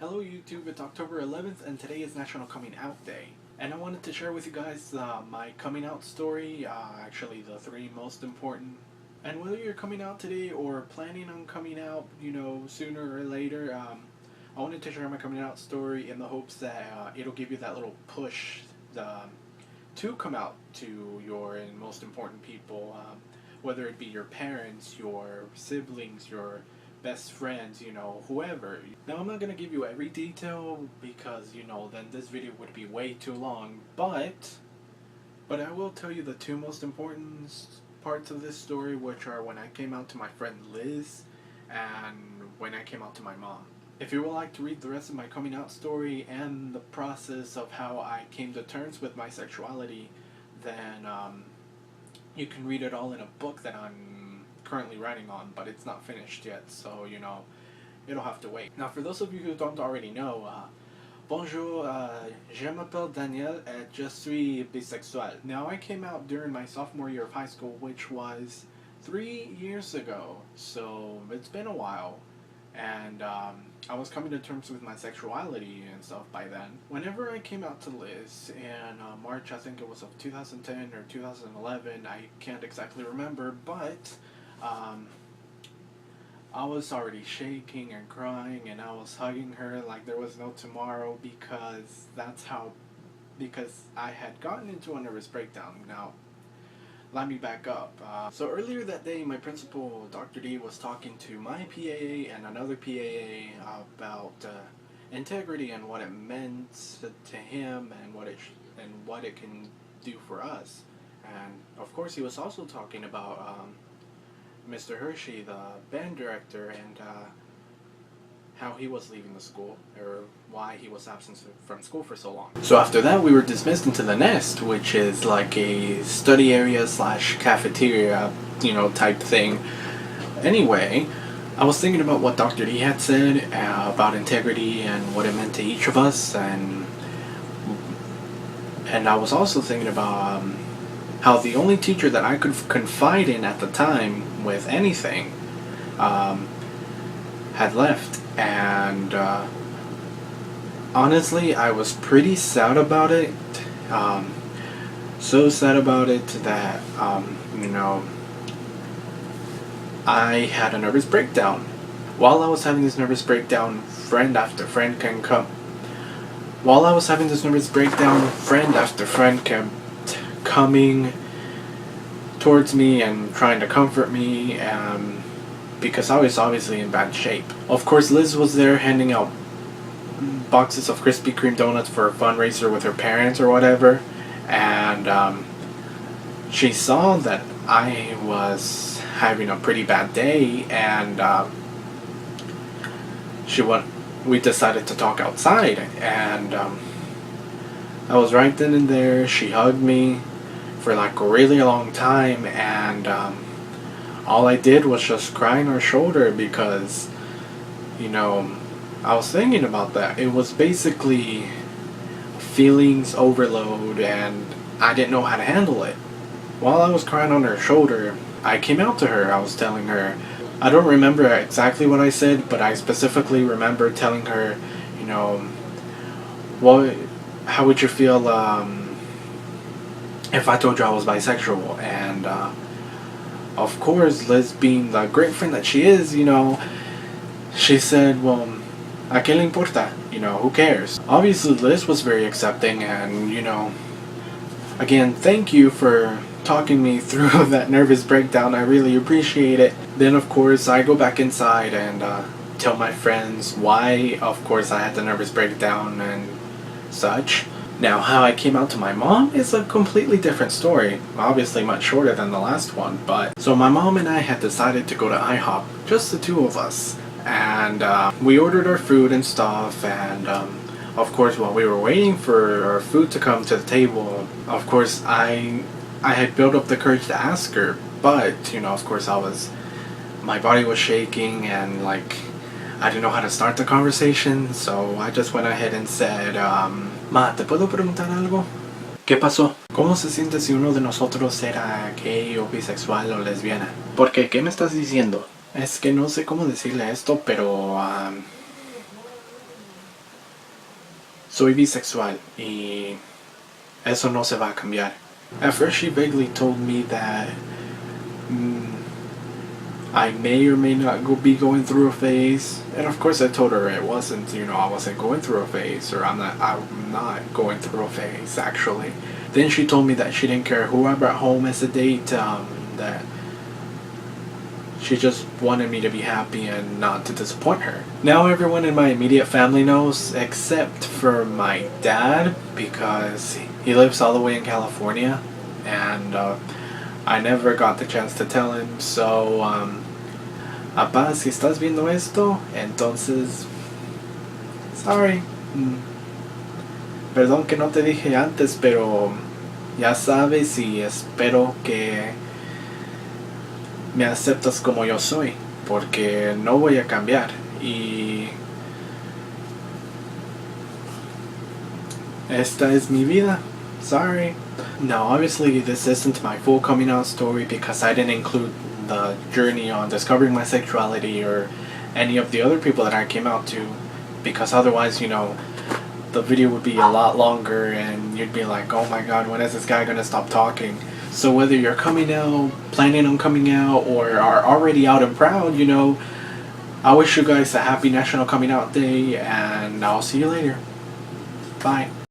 Hello YouTube, it's October 11th and today is National Coming Out Day. And I wanted to share with you guys my coming out story, actually the three most important. And whether you're coming out today or planning on coming out, sooner or later, I wanted to share my coming out story in the hopes that it'll give you that little push to come out to your most important people, whether it be your parents, your siblings, your best friends, whoever. Now I'm not going to give you every detail because, then this video would be way too long, but I will tell you the two most important parts of this story, which are when I came out to my friend Liz and when I came out to my mom. If you would like to read the rest of my coming out story and the process of how I came to terms with my sexuality, then you can read it all in a book that I'm currently writing on, but it's not finished yet, so it'll have to wait. Now for those of you who don't already know, bonjour, je m'appelle Daniel et je suis bisexuel. Now I came out during my sophomore year of high school, which was 3 years ago, so it's been a while, and I was coming to terms with my sexuality and stuff by then. Whenever I came out to Liz in March, I think it was of 2010 or 2011, I can't exactly remember, but I was already shaking and crying, and I was hugging her like there was no tomorrow because I had gotten into a nervous breakdown. Now, let me back up. So earlier that day, my principal, Dr. D, was talking to my PAA and another PAA about integrity and what it meant to him and what it can do for us. And of course, he was also talking about Mr. Hershey, the band director, and how he was leaving the school, or why he was absent from school for so long. So after that, we were dismissed into the nest, which is like a study area / cafeteria, type thing. Anyway, I was thinking about what Dr. D had said about integrity and what it meant to each of us, and I was also thinking about how the only teacher that I could confide in at the time with anything had left, and honestly I was pretty sad about it, so sad about it that I had a nervous breakdown. While I was having this nervous breakdown, friend after friend kept coming towards me and trying to comfort me, because I was obviously in bad shape. Of course, Liz was there handing out boxes of Krispy Kreme donuts for a fundraiser with her parents or whatever, and she saw that I was having a pretty bad day, and we decided to talk outside, and I was right then and there. She hugged me for like a really long time, and all I did was just cry on her shoulder because I was thinking about that. It was basically feelings overload, and I didn't know how to handle it. While I was crying on her shoulder, I came out to her. I was telling her, I don't remember exactly what I said, but I specifically remember telling her, how would you feel if I told you I was bisexual? And of course, Liz, being the great friend that she is, she said, well, ¿a qué le importa? Who cares? Obviously, Liz was very accepting, and again, thank you for talking me through that nervous breakdown. I really appreciate it. Then of course I go back inside and tell my friends why of course I had the nervous breakdown and such. Now how I came out to my mom is a completely different story, obviously much shorter than the last one, but so my mom and I had decided to go to IHOP, just the two of us, and we ordered our food and stuff, and of course while we were waiting for our food to come to the table, of course I had built up the courage to ask her, but of course my body was shaking, and I didn't know how to start the conversation, so I just went ahead and said, Ma, ¿te puedo preguntar algo? ¿Qué pasó? ¿Cómo se siente si uno de nosotros era gay o bisexual o lesbiana? ¿Por qué? ¿Qué me estás diciendo? Es que no sé cómo decirle esto, pero Soy bisexual y eso no se va a cambiar. At first she vaguely told me that mm, I may or may not be going through a phase, and of course I told her it wasn't. I wasn't going through a phase, or I'm not going through a phase actually. Then she told me that she didn't care who I brought home as a date. That she just wanted me to be happy and not to disappoint her. Now everyone in my immediate family knows, except for my dad, because he lives all the way in California, and I never got the chance to tell him. So, Apá, si estás viendo esto, entonces, sorry. Perdón que no te dije antes, pero ya sabes y espero que me aceptas como yo soy, porque no voy a cambiar. Y esta es mi vida. Sorry. Now, obviously, this isn't my full coming out story because I didn't include the journey on discovering my sexuality or any of the other people that I came out to, because otherwise, the video would be a lot longer and you'd be like, oh my god, when is this guy gonna stop talking? So whether you're coming out, planning on coming out, or are already out and proud, I wish you guys a happy National Coming Out Day, and I'll see you later. Bye.